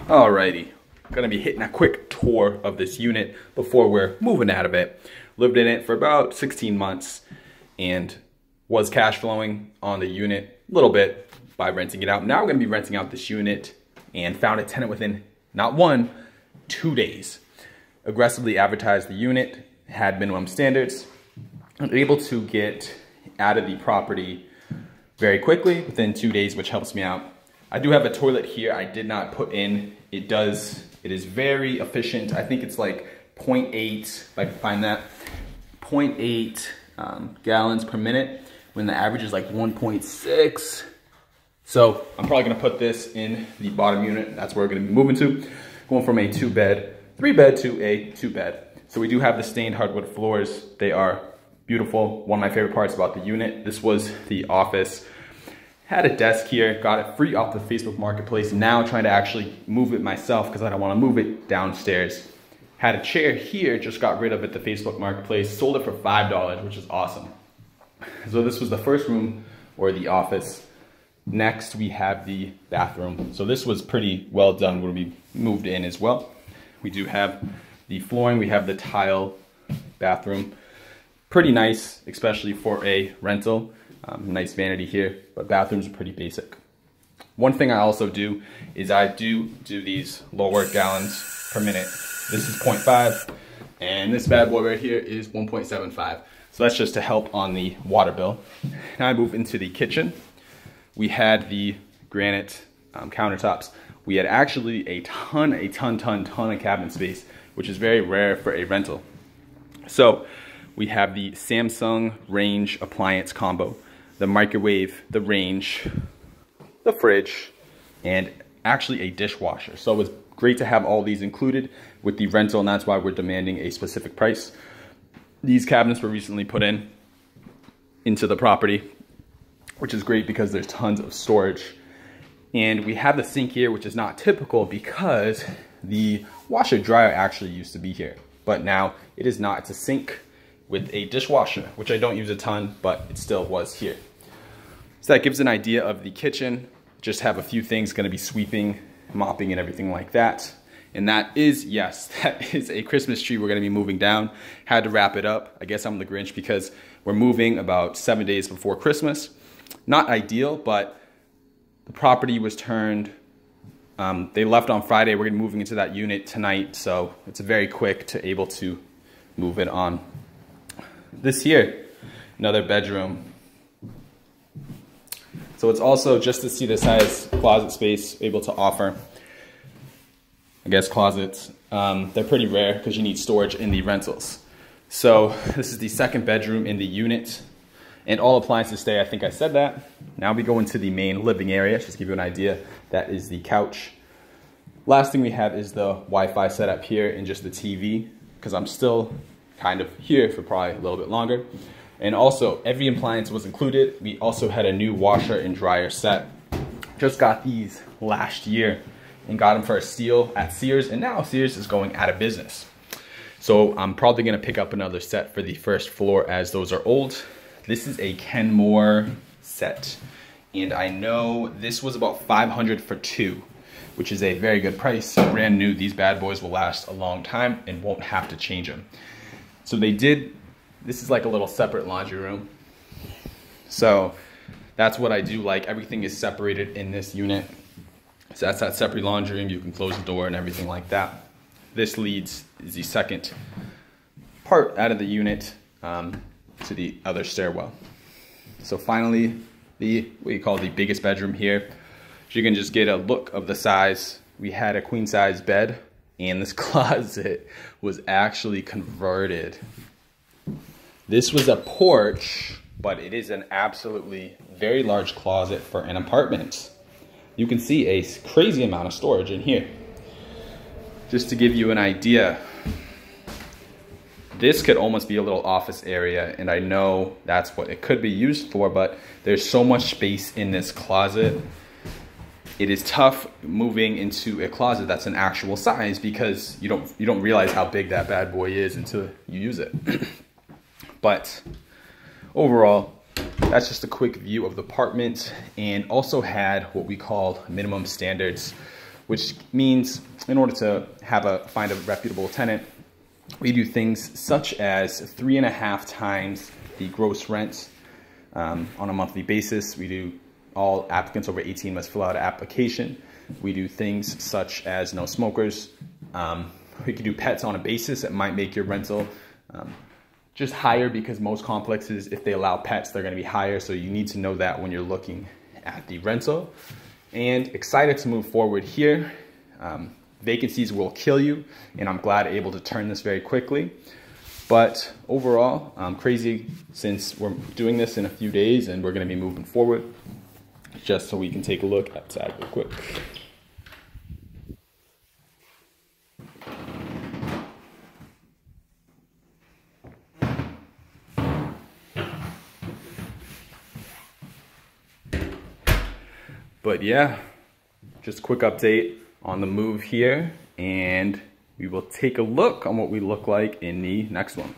Alrighty, gonna be hitting a quick tour of this unit before we're moving out of it. Lived in it for about 16 months and was cash flowing on the unit a little bit by renting it out. Now we're gonna be renting out this unit and found a tenant within not 1, 2 days. Aggressively advertised the unit, had minimum standards. I'm able to get out of the property very quickly within 2 days, which helps me out. I do have a toilet here I did not put in. It is very efficient. I think it's like 0.8, if I can find that, 0.8 gallons per minute when the average is like 1.6. So I'm probably gonna put this in the bottom unit. That's where we're gonna be moving to. Going from a 2-bed, 3-bed to a 2-bed. So we do have the stained hardwood floors. They are beautiful. One of my favorite parts about the unit. This was the office. Had a desk here, got it free off the Facebook Marketplace. Now trying to actually move it myself because I don't want to move it downstairs. Had a chair here, just got rid of it at the Facebook Marketplace. Sold it for $5, which is awesome. So this was the first room, or the office. Next, we have the bathroom. So this was pretty well done when we moved in as well. We do have the flooring, we have the tile bathroom. Pretty nice, especially for a rental. Nice vanity here, but bathrooms are pretty basic. One thing I also do is I do these lower gallons per minute. This is 0.5, and this bad boy right here is 1.75. So that's just to help on the water bill. Now I move into the kitchen. We had the granite countertops. We had actually a ton of cabinet space, which is very rare for a rental. So we have the Samsung range appliance combo, the microwave, the range, the fridge, and actually a dishwasher. So it was great to have all these included with the rental, and that's why we're demanding a specific price. These cabinets were recently put into the property, which is great because there's tons of storage. And we have the sink here, which is not typical because the washer dryer actually used to be here, but now it is not. It's a sink with a dishwasher, which I don't use a ton, but it still was here. So that gives an idea of the kitchen. Just have a few things, gonna be sweeping, mopping, and everything like that. And that is, yes, that is a Christmas tree we're gonna be moving down. Had to wrap it up. I guess I'm the Grinch because we're moving about 7 days before Christmas. Not ideal, but the property was turned, they left on Friday. We're gonna be moving into that unit tonight, so it's very quick to able to move it on. This here, another bedroom. So it's also, just to see the size closet space able to offer, I guess, closets. They're pretty rare because you need storage in the rentals. So this is the second bedroom in the unit, and all appliances stay. I think I said that. Now we go into the main living area, just to give you an idea. That is the couch. Last thing we have is the Wi-Fi setup here and just the TV, because I'm still kind of here for probably a little bit longer. And also, every appliance was included. We also had a new washer and dryer set. Just got these last year and got them for a steal at Sears, and now Sears is going out of business. So I'm probably gonna pick up another set for the first floor as those are old. This is a Kenmore set, and I know this was about $500 for 2, which is a very good price. Brand new, these bad boys will last a long time and won't have to change them. So they did, this is like a little separate laundry room. So that's what I do like. Everything is separated in this unit. So that's that separate laundry room. You can close the door and everything like that. This is the second part out of the unit to the other stairwell. So finally, what you call the biggest bedroom here. So you can just get a look of the size. We had a queen size bed, and this closet was actually converted. This was a porch, but it is an absolutely very large closet for an apartment. You can see a crazy amount of storage in here. Just to give you an idea, this could almost be a little office area, and I know that's what it could be used for, but there's so much space in this closet. It is tough moving into a closet that's an actual size because you don't realize how big that bad boy is until you use it. But overall, that's just a quick view of the apartment, and also had what we call minimum standards which means in order to find a reputable tenant, we do things such as 3.5 times the gross rent on a monthly basis. We do all applicants over 18 must fill out an application. We do things such as no smokers. We can do pets on a basis that might make your rental just higher, because most complexes, if they allow pets, they're going to be higher. So you need to know that when you're looking at the rental. And excited to move forward here. Vacancies will kill you, and I'm glad able to turn this very quickly. But overall, I'm crazy since we're doing this in a few days and we're going to be moving forward. Just so we can take a look outside real quick. But yeah, just a quick update on the move here, and we will take a look on what we look like in the next one.